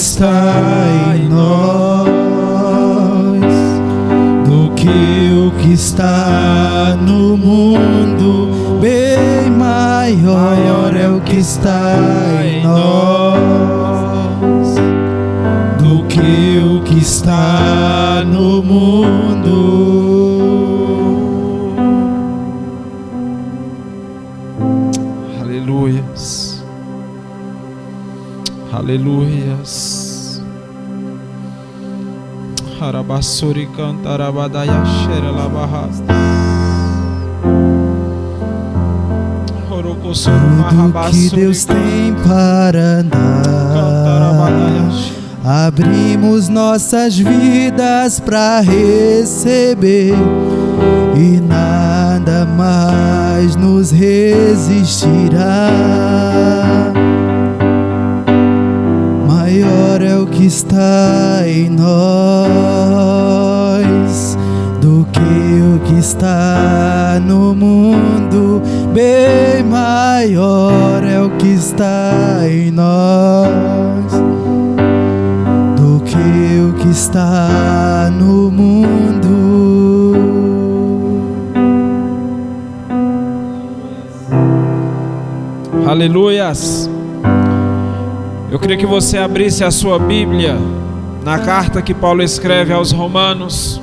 está em nós do que o que está no mundo. Bem maior é o que está em nós do que o que está no mundo. Aleluias, aleluias. Harabassuri cantarabadaya xera labahas. Tudo que Deus tem para dar, abrimos nossas vidas para receber, e nada mais nos resistirá. Maior é o que está em nós do que o que está no mundo. Bem maior é o que está em nós do que o que está no mundo. Aleluias. Eu queria que você abrisse a sua Bíblia na carta que Paulo escreve aos Romanos,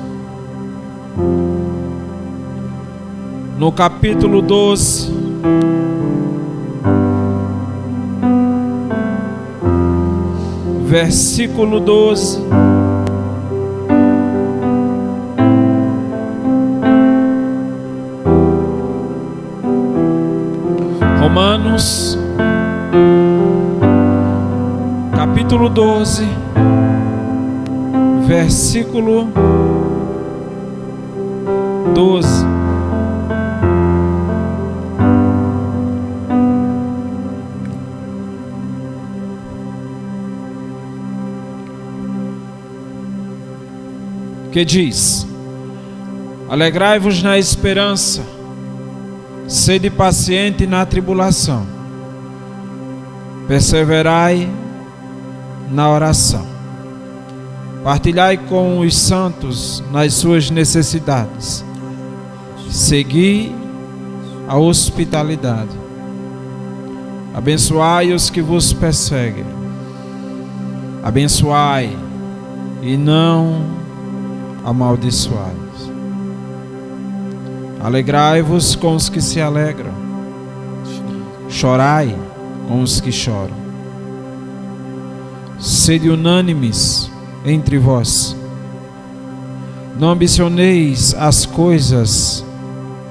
no capítulo 12, versículo 12. Romanos, capítulo 12, versículo 12. Que diz: alegrai-vos na esperança, sede paciente na tribulação, perseverai na oração, partilhai com os santos nas suas necessidades, segui a hospitalidade, abençoai os que vos perseguem, abençoai e não amaldiçoais. Alegrai-vos com os que se alegram, chorai com os que choram. Sede unânimes entre vós, não ambicioneis as coisas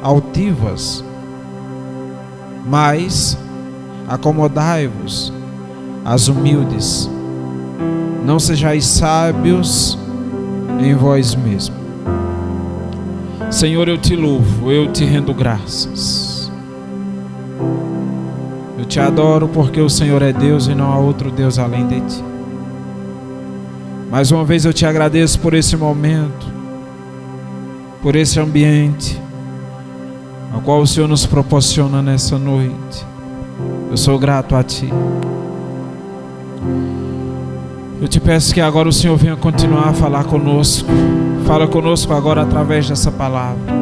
altivas, mas acomodai-vos às humildes. Não sejais sábios em vós mesmo. Senhor, eu te louvo, eu te rendo graças. Eu te adoro porque o Senhor é Deus e não há outro Deus além de ti. Mais uma vez eu te agradeço por esse momento, por esse ambiente ao qual o Senhor nos proporciona nessa noite. Eu sou grato a ti. Eu te peço que agora o Senhor venha continuar a falar conosco. Fala conosco agora através dessa palavra,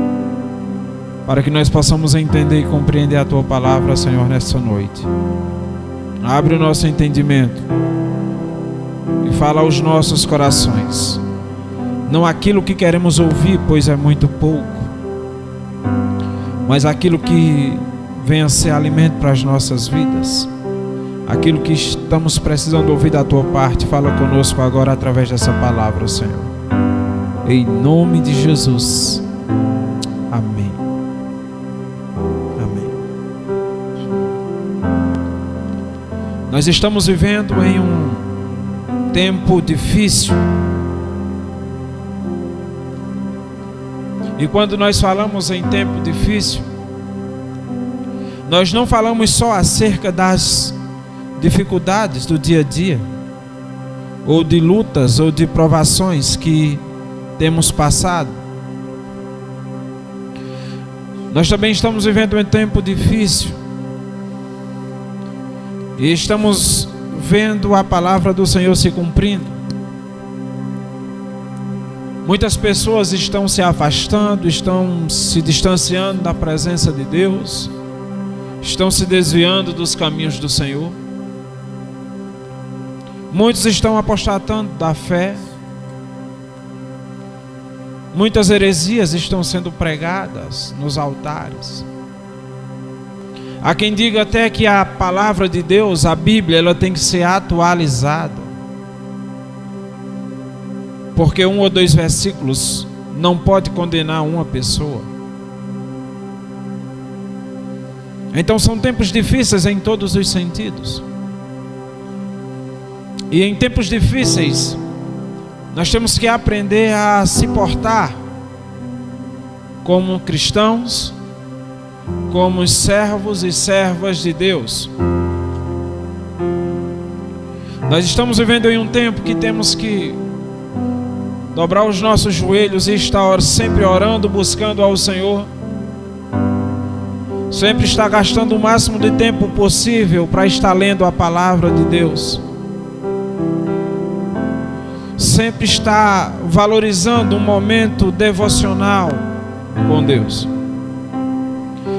para que nós possamos entender e compreender a tua palavra, Senhor, nessa noite. Abre o nosso entendimento e fala aos nossos corações, não aquilo que queremos ouvir, pois é muito pouco, mas aquilo que venha ser alimento para as nossas vidas, aquilo que estamos precisando ouvir da tua parte. Fala conosco agora através dessa palavra, Senhor, em nome de Jesus, amém. Amém. Nós estamos vivendo em um tempo difícil, e quando nós falamos em tempo difícil, nós não falamos só acerca das dificuldades do dia a dia, ou de lutas, ou de provações que temos passado. Nós também estamos vivendo um tempo difícil, e estamos vendo a palavra do Senhor se cumprindo. Muitas pessoas estão se afastando, estão se distanciando da presença de Deus, estão se desviando dos caminhos do Senhor. Muitos estão apostatando da fé. Muitas heresias estão sendo pregadas nos altares. Há quem diga até que a palavra de Deus, a Bíblia, ela tem que ser atualizada, porque 1 ou 2 versículos não pode condenar uma pessoa. Então são tempos difíceis em todos os sentidos. E em tempos difíceis, nós temos que aprender a se portar como cristãos, como servos e servas de Deus. Nós estamos vivendo em um tempo que temos que dobrar os nossos joelhos e estar sempre orando, buscando ao Senhor. Sempre estar gastando o máximo de tempo possível para estar lendo a palavra de Deus. Sempre está valorizando um momento devocional com Deus.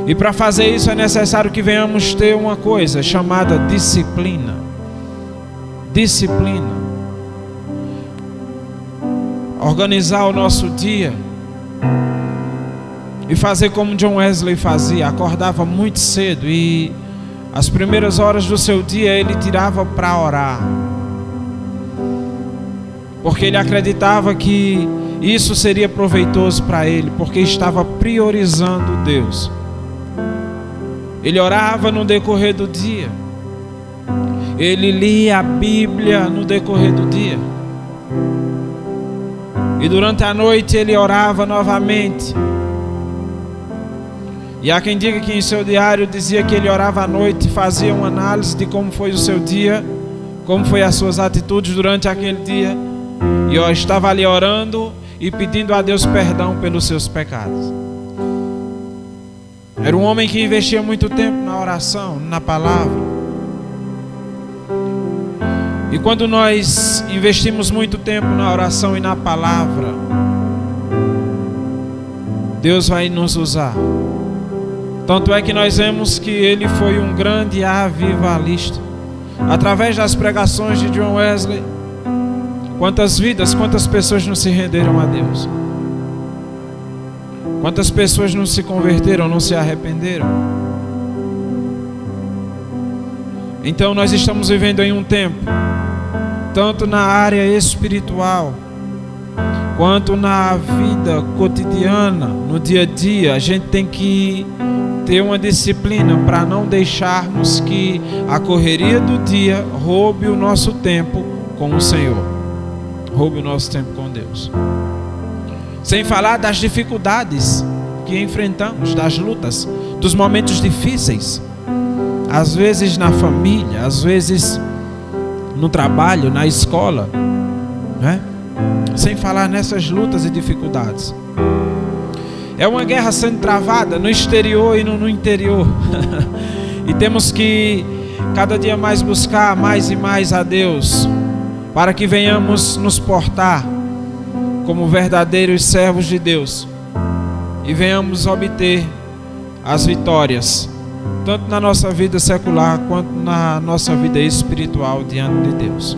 E para fazer isso é necessário que venhamos ter uma coisa chamada disciplina. Disciplina. Organizar o nosso dia e fazer como John Wesley fazia. Acordava muito cedo e as primeiras horas do seu dia ele tirava para orar, porque ele acreditava que isso seria proveitoso para ele, porque estava priorizando Deus. Ele orava no decorrer do dia, ele lia a Bíblia no decorrer do dia, e durante a noite ele orava novamente. E há quem diga que em seu diário dizia que ele orava à noite, fazia uma análise de como foi o seu dia, como foi as suas atitudes durante aquele dia, e eu estava ali orando e pedindo a Deus perdão pelos seus pecados. Era um homem que investia muito tempo na oração, na palavra. E quando nós investimos muito tempo na oração e na palavra, Deus vai nos usar. Tanto é que nós vemos que ele foi um grande avivalista. Através das pregações de John Wesley, quantas vidas, quantas pessoas não se renderam a Deus? Quantas pessoas não se converteram, não se arrependeram? Então nós estamos vivendo em um tempo, tanto na área espiritual, quanto na vida cotidiana, no dia a dia, a gente tem que ter uma disciplina para não deixarmos que a correria do dia roube o nosso tempo com o Senhor, roube o nosso tempo com Deus. Sem falar das dificuldades que enfrentamos, das lutas, dos momentos difíceis, às vezes na família, às vezes no trabalho, na escola, né? Sem falar nessas lutas e dificuldades. É uma guerra sendo travada no exterior e no interior. E temos que cada dia mais buscar mais e mais a Deus, para que venhamos nos portar como verdadeiros servos de Deus e venhamos obter as vitórias, tanto na nossa vida secular quanto na nossa vida espiritual diante de Deus.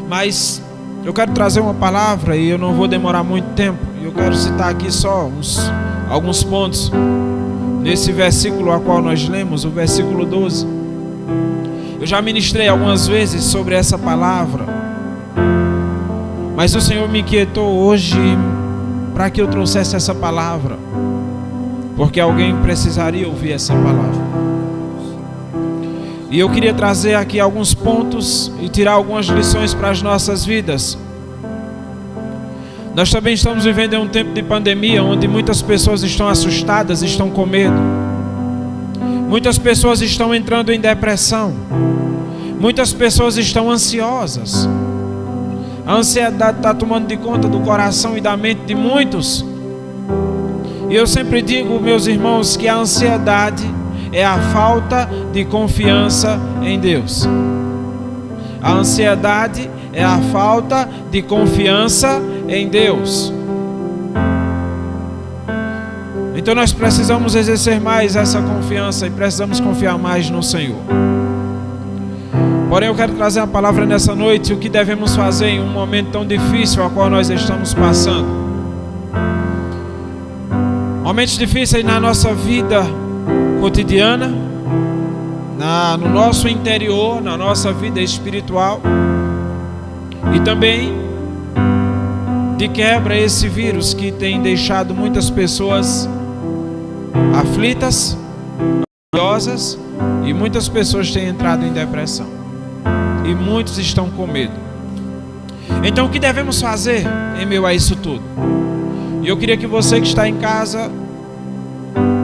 Mas eu quero trazer uma palavra e eu não vou demorar muito tempo. Eu quero citar aqui só alguns pontos nesse versículo a qual nós lemos, o versículo 12. Eu já ministrei algumas vezes sobre essa palavra, mas o Senhor me inquietou hoje para que eu trouxesse essa palavra, porque alguém precisaria ouvir essa palavra. E eu queria trazer aqui alguns pontos e tirar algumas lições para as nossas vidas. Nós também estamos vivendo em um tempo de pandemia, onde muitas pessoas estão assustadas, estão com medo. Muitas pessoas estão entrando em depressão. Muitas pessoas estão ansiosas. A ansiedade está tomando de conta do coração e da mente de muitos. E eu sempre digo, meus irmãos, que a ansiedade é a falta de confiança em Deus. A ansiedade é a falta de confiança em Deus. Então nós precisamos exercer mais essa confiança e precisamos confiar mais no Senhor. Porém, eu quero trazer uma palavra nessa noite, o que devemos fazer em um momento tão difícil a qual nós estamos passando. Momentos difíceis na nossa vida cotidiana, no nosso interior, na nossa vida espiritual, e também de quebra esse vírus que tem deixado muitas pessoas aflitas, ansiosas, e muitas pessoas têm entrado em depressão, e muitos estão com medo. Então o que devemos fazer em meio a isso tudo? E eu queria que você que está em casa,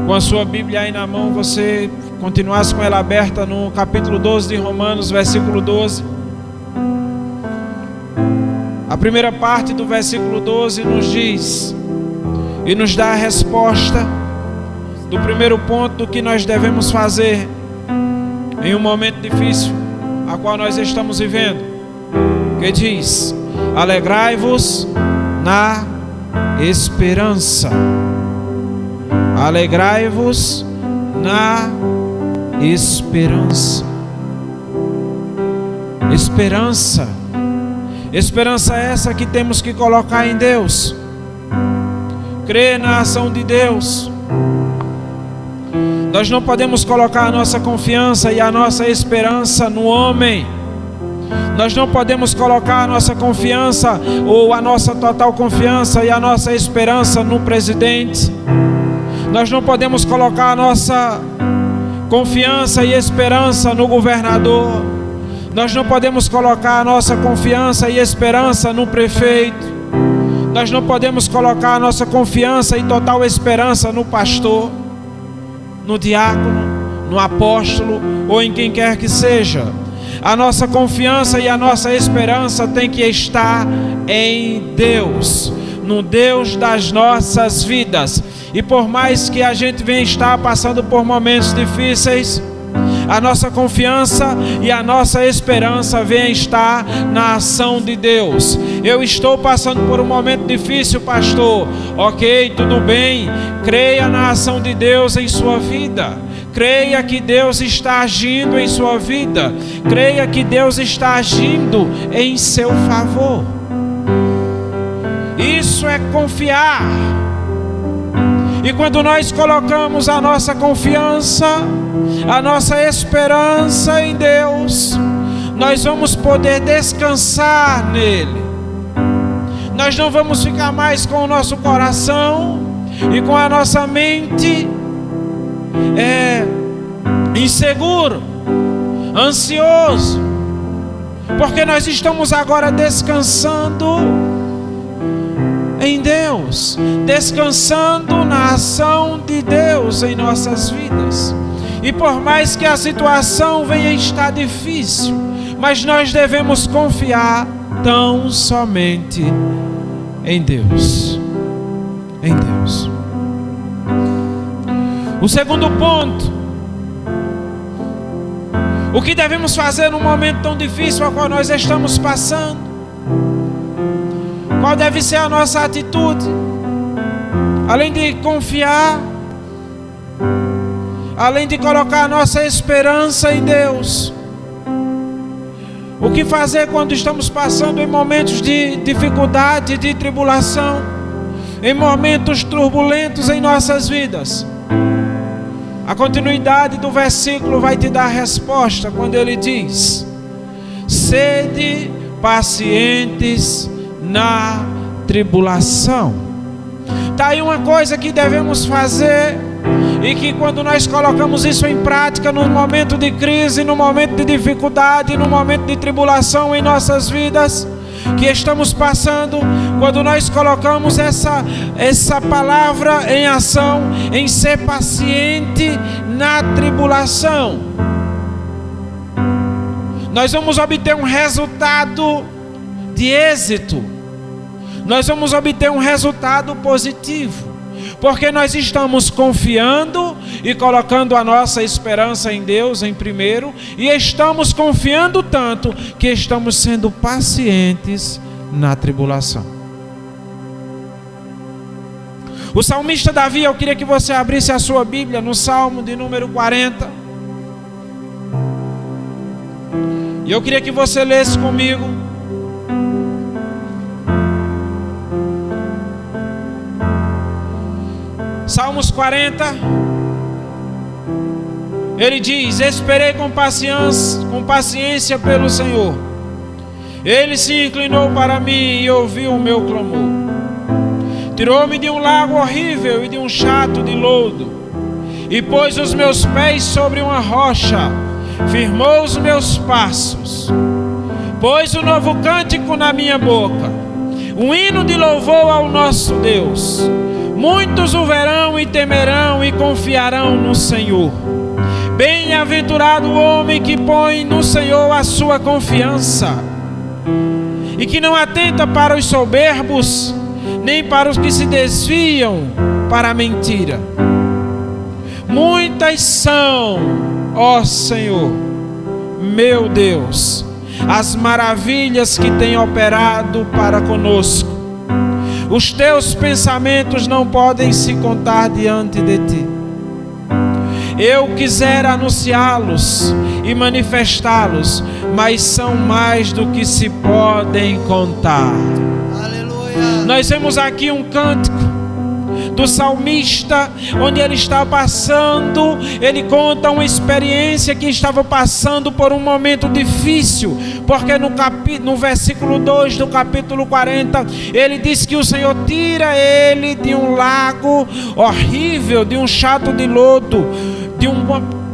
com a sua Bíblia aí na mão, você continuasse com ela aberta no capítulo 12 de Romanos, versículo 12. A primeira parte do versículo 12 nos diz e nos dá a resposta do primeiro ponto do que nós devemos fazer em um momento difícil a qual nós estamos vivendo, que diz: alegrai-vos na esperança. Alegrai-vos na esperança. Esperança. Esperança essa que temos que colocar em Deus. Crer na ação de Deus. Nós não podemos colocar a nossa confiança e a nossa esperança no homem. Nós não podemos colocar a nossa confiança ou a nossa total confiança e a nossa esperança no presidente. Nós não podemos colocar a nossa confiança e esperança no governador. Nós não podemos colocar a nossa confiança e esperança no prefeito. Nós não podemos colocar a nossa confiança e total esperança no pastor, no diácono, no apóstolo ou em quem quer que seja. A nossa confiança e a nossa esperança tem que estar em Deus, no Deus das nossas vidas. E por mais que a gente venha estar passando por momentos difíceis, a nossa confiança e a nossa esperança vem estar na ação de Deus. Eu estou passando por um momento difícil, pastor. Ok, tudo bem. Creia na ação de Deus em sua vida. Creia que Deus está agindo em sua vida. Creia que Deus está agindo em seu favor. Isso é confiar. E quando nós colocamos a nossa confiança, a nossa esperança em Deus, nós vamos poder descansar nele. Nós não vamos ficar mais com o nosso coração e com a nossa mente inseguro, ansioso, porque nós estamos agora descansando em Deus, descansando na ação de Deus em nossas vidas. E por mais que a situação venha estar difícil, mas nós devemos confiar tão somente em Deus. Em Deus. O segundo ponto: o que devemos fazer num momento tão difícil ao qual nós estamos passando? Qual deve ser a nossa atitude? Além de confiar, além de colocar a nossa esperança em Deus, o que fazer quando estamos passando em momentos de dificuldade, de tribulação, em momentos turbulentos em nossas vidas? A continuidade do versículo vai te dar a resposta quando ele diz: sede pacientes na tribulação. Está aí uma coisa que devemos fazer, e que quando nós colocamos isso em prática no momento de crise, no momento de dificuldade, no momento de tribulação em nossas vidas que estamos passando, quando nós colocamos essa palavra em ação, em ser paciente na tribulação, nós vamos obter um resultado de êxito. Nós vamos obter um resultado positivo, porque nós estamos confiando e colocando a nossa esperança em Deus em primeiro, e estamos confiando tanto que estamos sendo pacientes na tribulação. O salmista Davi, eu queria que você abrisse a sua Bíblia no Salmo de número 40. E eu queria que você lesse comigo. Salmos 40. Ele diz: esperei com paciência pelo Senhor. Ele se inclinou para mim e ouviu o meu clamor. Tirou-me de um lago horrível e de um chato de lodo, e pôs os meus pés sobre uma rocha, firmou os meus passos. Pôs um novo cântico na minha boca, um hino de louvor ao nosso Deus. Muitos o verão e temerão e confiarão no Senhor. Bem-aventurado o homem que põe no Senhor a sua confiança, e que não atenta para os soberbos, nem para os que se desviam para a mentira. Muitas são, ó Senhor, meu Deus, as maravilhas que tem operado para conosco. Os teus pensamentos não podem se contar diante de ti. Eu quisera anunciá-los e manifestá-los, mas são mais do que se podem contar. Nós vemos aqui um cântico do salmista, onde ele está passando, ele conta uma experiência que estava passando por um momento difícil, porque no versículo 2 do capítulo 40, ele diz que o Senhor tira ele de um lago horrível, de um chato de lodo,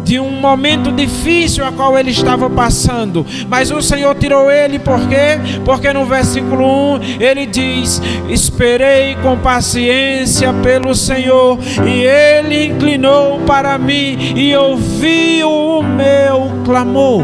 de um momento difícil a qual ele estava passando. Mas o Senhor tirou ele, por quê? Porque no versículo 1 ele diz: esperei com paciência pelo Senhor, e ele inclinou para mim e ouviu o meu clamor.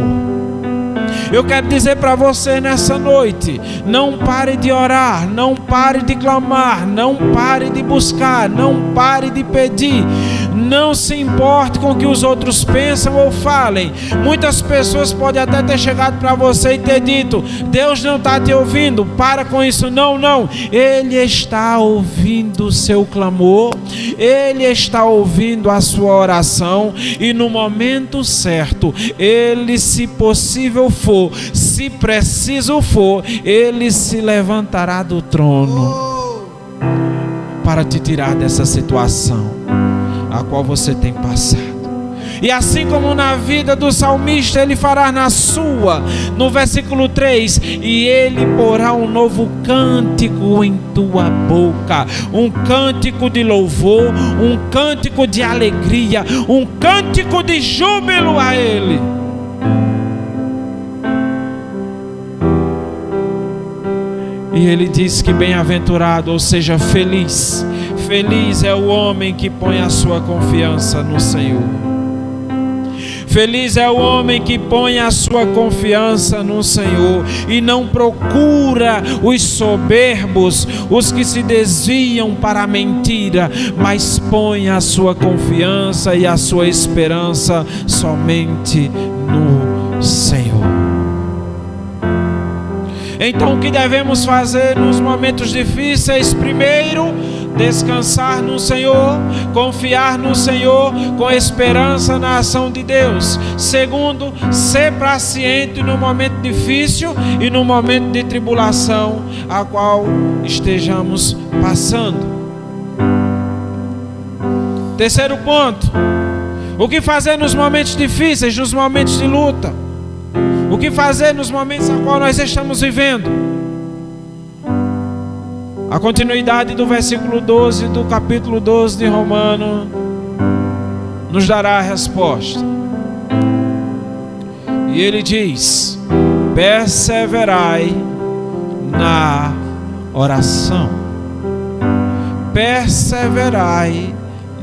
Eu quero dizer para você nessa noite: não pare de orar, não pare de clamar, não pare de buscar, não pare de pedir. Não se importe com o que os outros pensam ou falem. Muitas pessoas podem até ter chegado para você e ter dito: Deus não está te ouvindo, para com isso. Não, não, Ele está ouvindo o seu clamor, Ele está ouvindo a sua oração, e no momento certo, Ele, se possível for, se preciso for, Ele se levantará do trono para te tirar dessa situação a qual você tem passado. E assim como na vida do salmista, Ele fará na sua. No versículo 3: e Ele porá um novo cântico em tua boca, um cântico de louvor, um cântico de alegria, um cântico de júbilo a Ele. E Ele diz que bem-aventurado, ou seja, feliz é o homem que põe a sua confiança no Senhor. Feliz é o homem que põe a sua confiança no Senhor e não procura os soberbos, os que se desviam para a mentira, mas põe a sua confiança e a sua esperança somente no Senhor. Então, o que devemos fazer nos momentos difíceis? Primeiro, descansar no Senhor, confiar no Senhor com esperança na ação de Deus. Segundo, ser paciente no momento difícil e no momento de tribulação a qual estejamos passando. Terceiro ponto: o que fazer nos momentos difíceis, nos momentos de luta? O que fazer nos momentos a qual nós estamos vivendo? A continuidade do versículo 12 do capítulo 12 de Romanos nos dará a resposta. E ele diz: perseverai na oração. Perseverai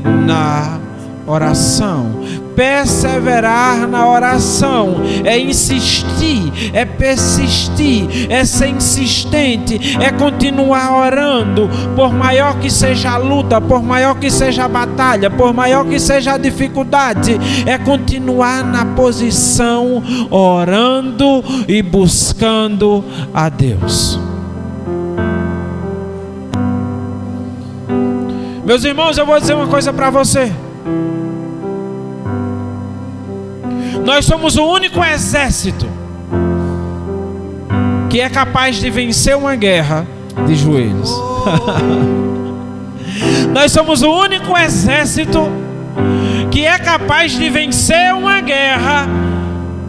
na oração. perseverar na oração, é insistir, é persistir, é ser insistente, é continuar orando, por maior que seja a luta, por maior que seja a batalha, por maior que seja a dificuldade, é continuar na posição, orando e buscando a Deus. Meus irmãos, eu vou dizer uma coisa para você. Nós somos o único exército que é capaz de vencer uma guerra de joelhos. Nós somos o único exército que é capaz de vencer uma guerra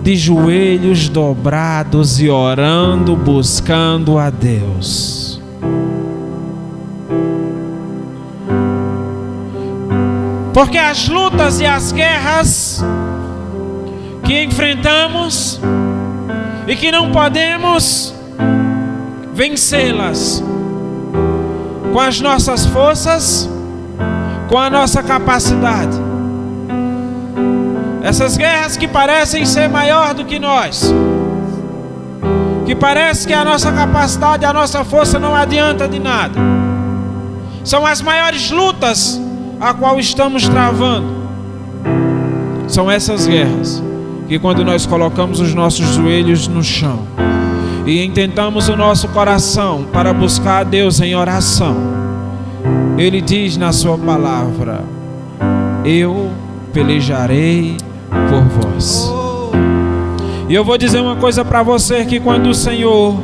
de joelhos dobrados e orando, buscando a Deus. Porque as lutas e as guerras que enfrentamos e que não podemos vencê-las com as nossas forças, com a nossa capacidade. Essas guerras que parecem ser maior do que nós, que parece que a nossa capacidade, a nossa força não adianta de nada, são as maiores lutas a qual estamos travando. São essas guerras que, quando nós colocamos os nossos joelhos no chão e intentamos o nosso coração para buscar a Deus em oração, Ele diz na sua palavra: eu pelejarei por vós. E eu vou dizer uma coisa para você, que quando o Senhor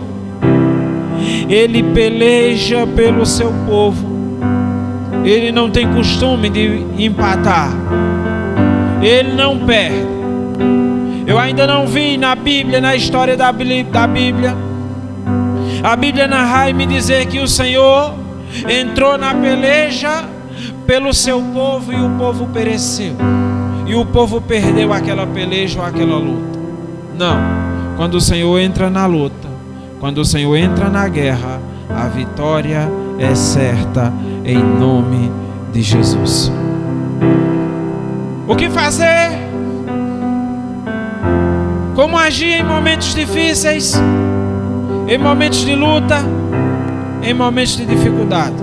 Ele peleja pelo seu povo, Ele não tem costume de empatar, Ele não perde. Eu ainda não vi na Bíblia, na história da Bíblia, a Bíblia narrar e me dizer que o Senhor entrou na peleja pelo seu povo e o povo pereceu, e o povo perdeu aquela peleja ou aquela luta. Não, quando o Senhor entra na luta, quando o Senhor entra na guerra, a vitória é certa em nome de Jesus. O que fazer? Como agir em momentos difíceis, em momentos de luta, em momentos de dificuldade?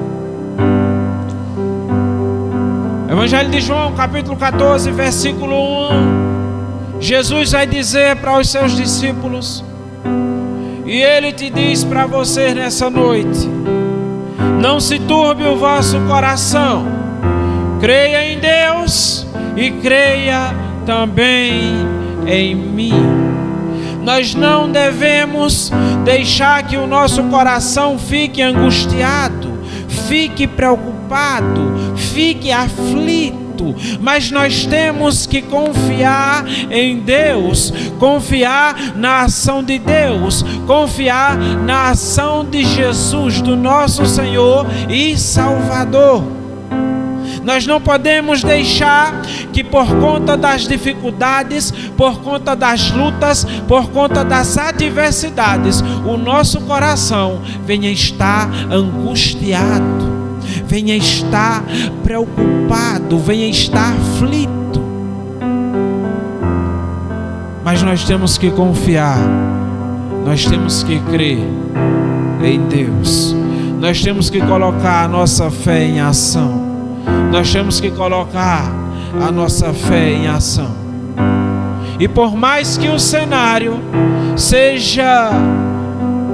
Evangelho de João, capítulo 14, versículo 1. Jesus vai dizer para os seus discípulos, e Ele te diz para você nessa noite: não se turbe o vosso coração, creia em Deus e creia também em mim. Nós não devemos deixar que o nosso coração fique angustiado, fique preocupado, fique aflito, mas nós temos que confiar em Deus, confiar na ação de Deus, confiar na ação de Jesus, do nosso Senhor e Salvador. Nós não podemos deixar que, por conta das dificuldades, por conta das lutas, por conta das adversidades, o nosso coração venha estar angustiado, venha estar preocupado, venha estar aflito. Mas nós temos que confiar, nós temos que crer em Deus, nós temos que colocar a nossa fé em ação. Nós temos que colocar a nossa fé em ação. E por mais que o cenário seja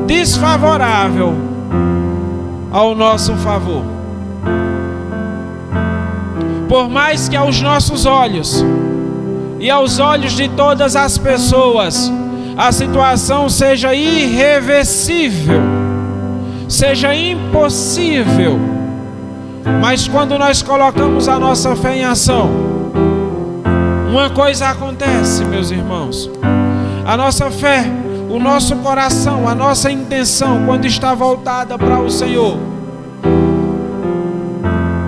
desfavorável ao nosso favor, por mais que aos nossos olhos e aos olhos de todas as pessoas a situação seja irreversível, seja impossível, mas quando nós colocamos a nossa fé em ação, uma coisa acontece, meus irmãos. A nossa fé, o nosso coração, a nossa intenção, quando está voltada para o Senhor,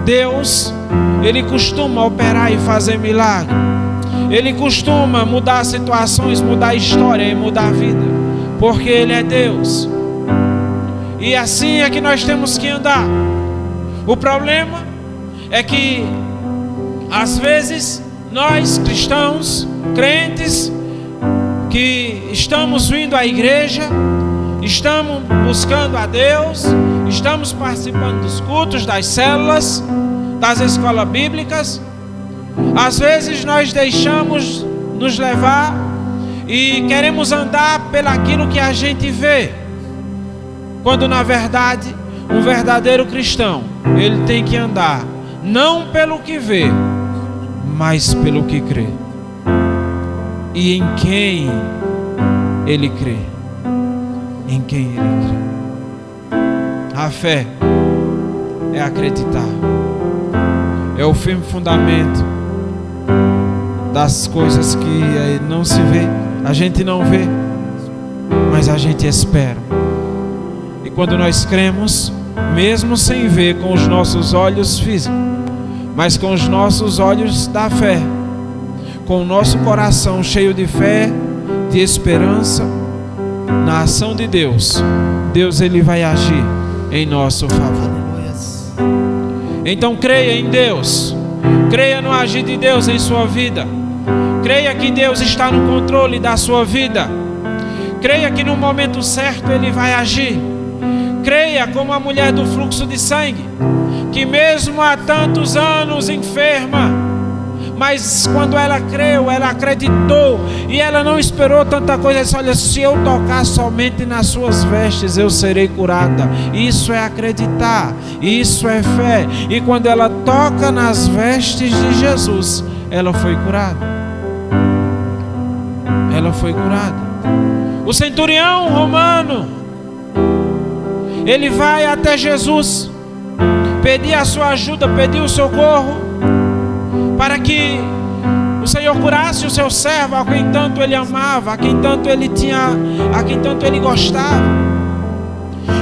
Deus, Ele costuma operar e fazer milagre. Ele costuma mudar situações, mudar a história e mudar a vida, porque Ele é Deus. E assim é que nós temos que andar. O problema é que às vezes nós cristãos, crentes, que estamos vindo à igreja, estamos buscando a Deus, estamos participando dos cultos, das células, das escolas bíblicas, às vezes nós deixamos nos levar e queremos andar pelaquilo que a gente vê, quando na verdade um verdadeiro cristão, ele tem que andar não pelo que vê, mas pelo que crê, e em quem ele crê, em quem ele crê. A fé é acreditar, é o firme fundamento das coisas que não se vê, a gente não vê, mas a gente espera. E quando nós cremos, mesmo sem ver com os nossos olhos físicos, mas com os nossos olhos da fé, com o nosso coração cheio de fé, de esperança na ação de Deus, Deus ele vai agir em nosso favor. Então creia em Deus, creia no agir de Deus em sua vida, creia que Deus está no controle da sua vida, creia que no momento certo ele vai agir. Creia como a mulher do fluxo de sangue, que mesmo há tantos anos enferma, mas quando ela creu, ela acreditou, e ela não esperou tanta coisa. Ela disse: olha, se eu tocar somente nas suas vestes, eu serei curada. Isso é acreditar, isso é fé. E quando ela toca nas vestes de Jesus, ela foi curada. Ela foi curada. O centurião romano, ele vai até Jesus, pedir a sua ajuda, pedir o socorro, para que o Senhor curasse o seu servo, a quem tanto ele amava, a quem tanto ele tinha, a quem tanto ele gostava.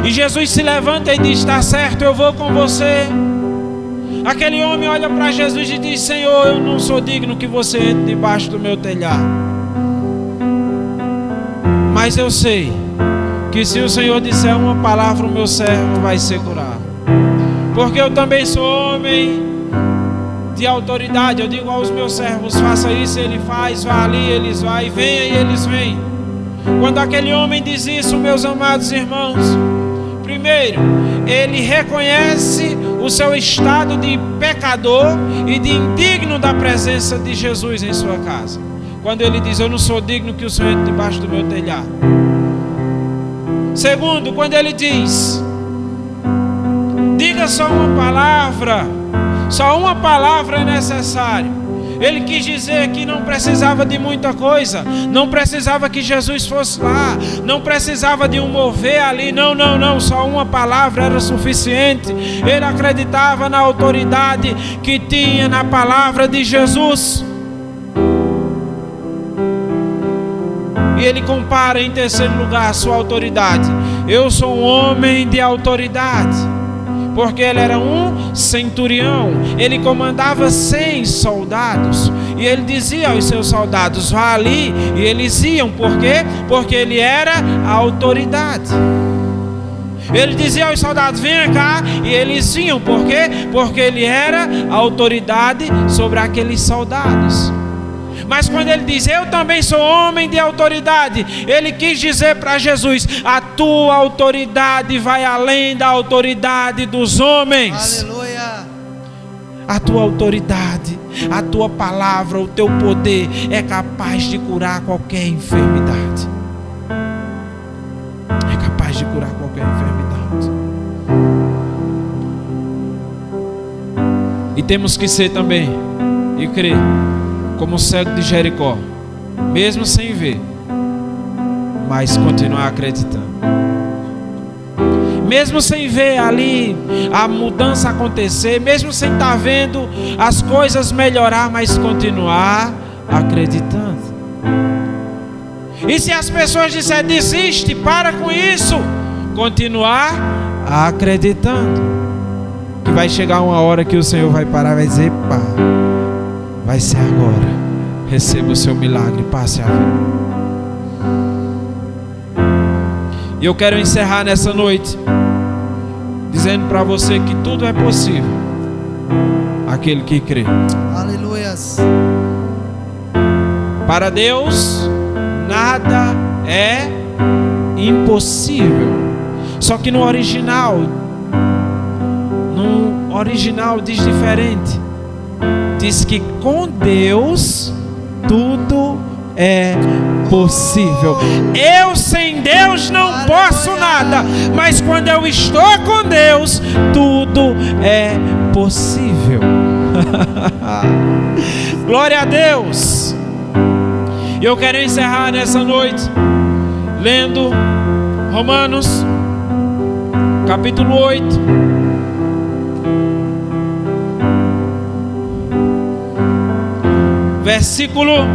E Jesus se levanta e diz: está certo, eu vou com você. Aquele homem olha para Jesus e diz: Senhor, eu não sou digno que você entre debaixo do meu telhado, mas eu sei que se o Senhor disser uma palavra, o meu servo vai ser curado, porque eu também sou homem de autoridade. Eu digo aos meus servos: faça isso, ele faz, vá ali, eles vão, e venha, e eles vêm. Quando aquele homem diz isso, meus amados irmãos, primeiro, ele reconhece o seu estado de pecador e de indigno da presença de Jesus em sua casa. Quando ele diz: eu não sou digno que o Senhor entre debaixo do meu telhado. Segundo, quando ele diz: diga só uma palavra, só uma palavra é necessário. Ele quis dizer que não precisava de muita coisa, não precisava que Jesus fosse lá, não precisava de um mover ali, não, só uma palavra era suficiente. Ele acreditava na autoridade que tinha na palavra de Jesus. E ele compara em terceiro lugar a sua autoridade: eu sou um homem de autoridade. Porque ele era um centurião, ele comandava 100 soldados, e ele dizia aos seus soldados: vá ali, e eles iam. Por quê? Porque ele era a autoridade. Ele dizia aos soldados: venha cá, e eles iam. Por quê? Porque ele era a autoridade sobre aqueles soldados. Mas quando ele diz: eu também sou homem de autoridade, ele quis dizer para Jesus: a tua autoridade vai além da autoridade dos homens. Aleluia. A tua autoridade, a tua palavra, o teu poder é capaz de curar qualquer enfermidade. É capaz de curar qualquer enfermidade. E temos que ser também e crer como o cego de Jericó, mesmo sem ver, mas continuar acreditando. Mesmo sem ver ali a mudança acontecer, mesmo sem estar vendo as coisas melhorar, mas continuar acreditando. E se as pessoas disserem: desiste, para com isso, continuar acreditando. Que vai chegar uma hora que o Senhor vai parar e vai dizer: pá, vai ser agora, receba o seu milagre, passe a ver. E eu quero encerrar nessa noite dizendo para você que tudo é possível aquele que crê. Aleluias. Para Deus, nada é impossível. Só que no original diz diferente. Diz que com Deus tudo é possível. Eu sem Deus não posso nada, mas quando eu estou com Deus, tudo é possível. Glória a Deus. E eu quero encerrar nessa noite lendo Romanos capítulo 8, versículo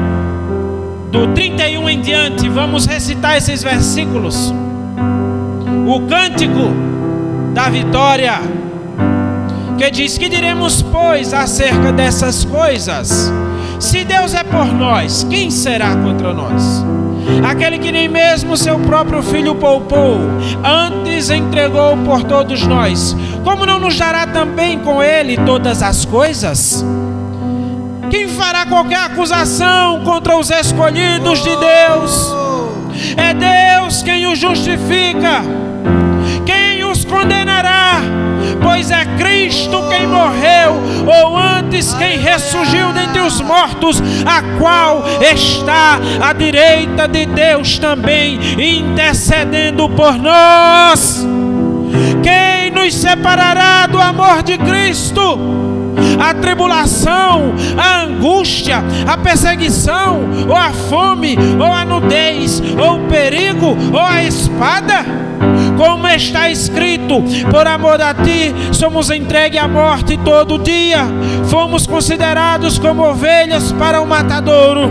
do 31 em diante. Vamos recitar esses versículos. O cântico da vitória, que diz: que diremos, pois, acerca dessas coisas? Se Deus é por nós, quem será contra nós? Aquele que nem mesmo seu próprio filho poupou, antes entregou por todos nós, como não nos dará também com ele todas as coisas? Quem fará qualquer acusação contra os escolhidos de Deus? É Deus quem os justifica. Quem os condenará? Pois é Cristo quem morreu, ou antes quem ressurgiu dentre os mortos, a qual está à direita de Deus também, intercedendo por nós. Quem nos separará do amor de Cristo? A tribulação, a angústia, a perseguição, ou a fome, ou a nudez, ou o perigo, ou a espada? Como está escrito: por amor a ti somos entregues à morte todo dia, fomos considerados como ovelhas para o matadouro.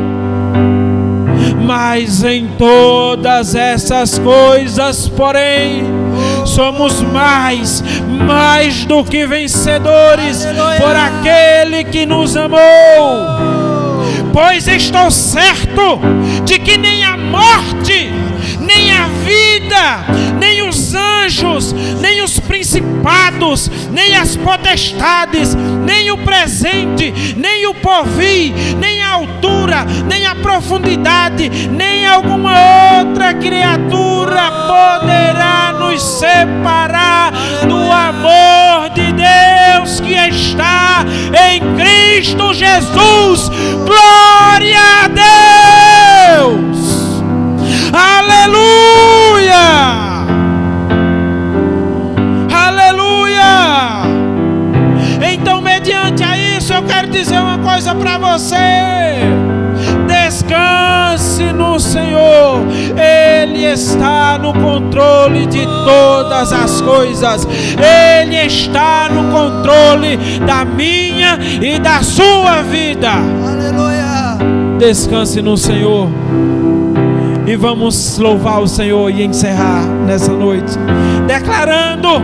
Mas em todas essas coisas, porém, somos mais do que vencedores, por aquele que nos amou. Pois estou certo de que nem a morte, nem a vida, nem os anjos, nem os principados, nem as potestades, nem o presente, nem o porvir, nem a altura, nem a profundidade, nem alguma outra criatura poderá nos separar do amor de Deus que está em Cristo Jesus. Glória a Deus! Aleluia! Aleluia! Então, mediante a isso, eu quero dizer uma coisa para você: descanse no Senhor. Ele está no controle de todas as coisas. Ele está no controle da minha e da sua vida. Aleluia! Descanse no Senhor. E vamos louvar o Senhor e encerrar nessa noite, declarando,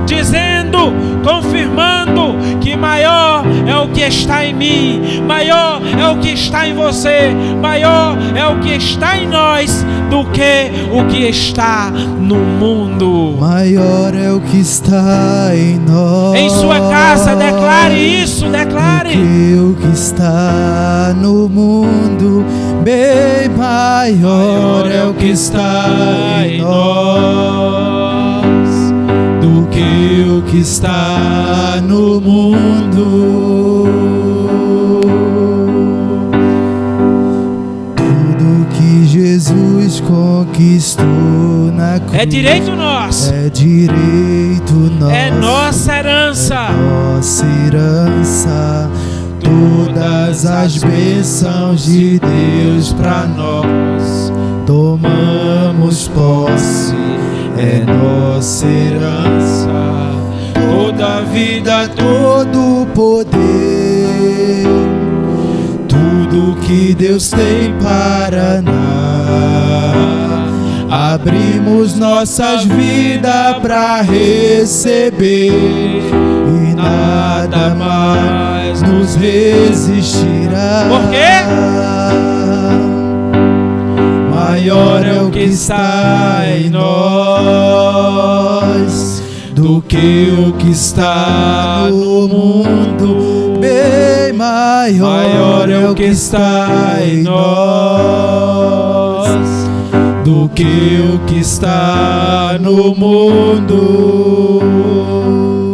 dizendo, confirmando que maior é o que está em mim, maior é o que está em você, maior é o que está em nós do que o que está no mundo. Maior é o que está em nós. Em sua casa, declare isso, declare. Do que o que está no mundo, bem maior é o que está em nós do que o que está no mundo. Tudo que Jesus conquistou na cruz é direito nosso, é direito nosso, é nossa herança, é nossa herança. Todas as bênçãos de Deus para nós tomamos posse, é nossa herança. Toda a vida, todo o poder, tudo que Deus tem para nós, abrimos nossas vidas para receber, e nada mais nos resistirá. Por quê? Maior é o que está em nós do que o que está no mundo. Bem Bem maior é o que está em nós do que o que está no mundo.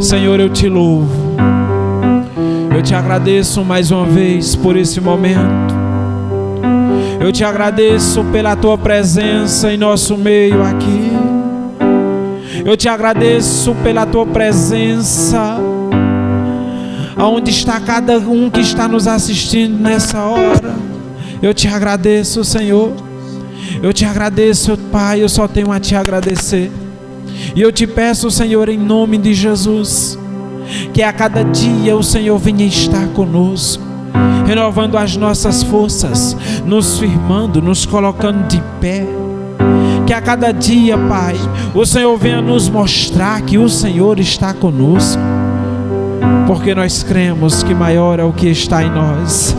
Senhor, eu te louvo, eu te agradeço mais uma vez por esse momento. Eu te agradeço pela tua presença em nosso meio aqui. Eu te agradeço pela tua presença aonde está cada um que está nos assistindo nessa hora. Eu te agradeço, Senhor. Eu te agradeço, Pai. Eu só tenho a te agradecer. E eu te peço, Senhor, em nome de Jesus, que a cada dia o Senhor venha estar conosco, renovando as nossas forças, nos firmando, nos colocando de pé. Que a cada dia, Pai, o Senhor venha nos mostrar que o Senhor está conosco, porque nós cremos que maior é o que está em nós.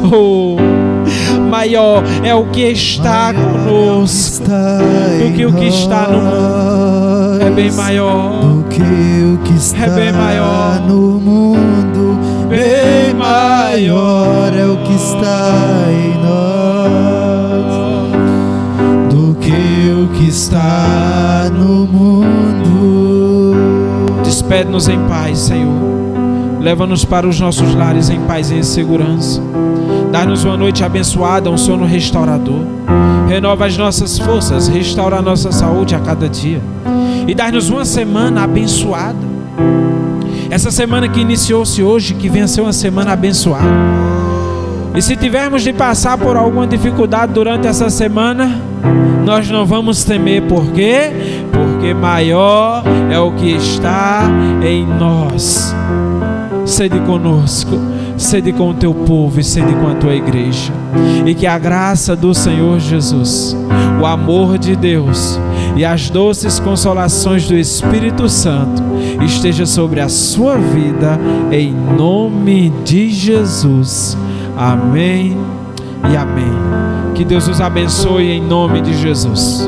Maior é o que está conosco do que o que está no mundo. É bem maior do que o que está no mundo. Bem maior é o que está em nós do que o que está no mundo. Despede-nos em paz, Senhor. Leva-nos para os nossos lares em paz e em segurança. Dá-nos uma noite abençoada, um sono restaurador. Renova as nossas forças, restaura a nossa saúde a cada dia. E dá-nos uma semana abençoada. Essa semana que iniciou-se hoje, que venha ser uma semana abençoada. E se tivermos de passar por alguma dificuldade durante essa semana, nós não vamos temer. Por quê? Porque maior é o que está em nós. Sede conosco, sede com o teu povo e sede com a tua igreja. E que a graça do Senhor Jesus, o amor de Deus e as doces consolações do Espírito Santo esteja sobre a sua vida, em nome de Jesus. Amém e amém. Que Deus os abençoe em nome de Jesus.